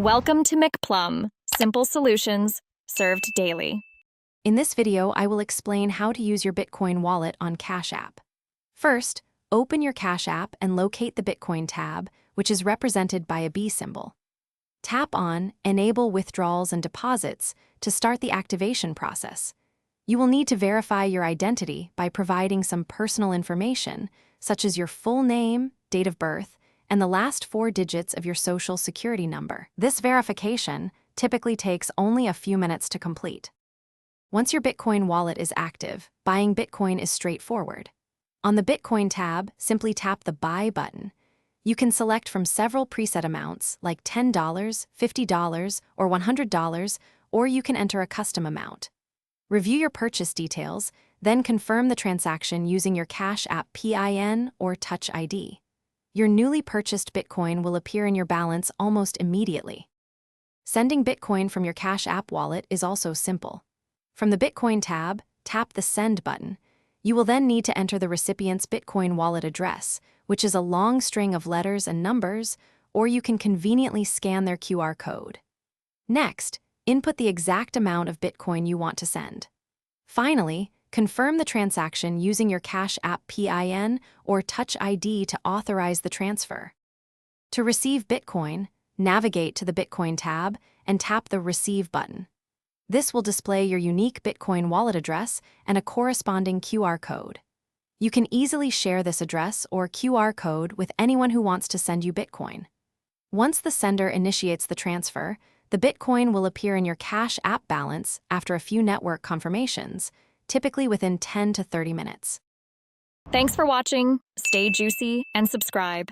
Welcome to McPlum, simple solutions served daily. In this video, I will explain how to use your Bitcoin wallet on Cash App. First, open your Cash App and locate the Bitcoin tab, which is represented by a B symbol. Tap on Enable Withdrawals and Deposits to start the activation process. You will need to verify your identity by providing some personal information, such as your full name, date of birth, and the last 4 digits of your social security number. This verification typically takes only a few minutes to complete. Once your Bitcoin wallet is active, buying Bitcoin is straightforward. On the Bitcoin tab, simply tap the Buy button. You can select from several preset amounts like $10, $50, or $100, or you can enter a custom amount. Review your purchase details, then confirm the transaction using your Cash App PIN or Touch ID. Your newly purchased Bitcoin will appear in your balance almost immediately. Sending Bitcoin from your Cash App wallet is also simple. From the Bitcoin tab, tap the Send button. You will then need to enter the recipient's Bitcoin wallet address, which is a long string of letters and numbers, or you can conveniently scan their QR code. Next, input the exact amount of Bitcoin you want to send. Finally, confirm the transaction using your Cash App PIN or Touch ID to authorize the transfer. To receive Bitcoin, navigate to the Bitcoin tab and tap the Receive button. This will display your unique Bitcoin wallet address and a corresponding QR code. You can easily share this address or QR code with anyone who wants to send you Bitcoin. Once the sender initiates the transfer, the Bitcoin will appear in your Cash App balance after a few network confirmations, typically within 10 to 30 minutes. Thanks for watching. Stay juicy and subscribe.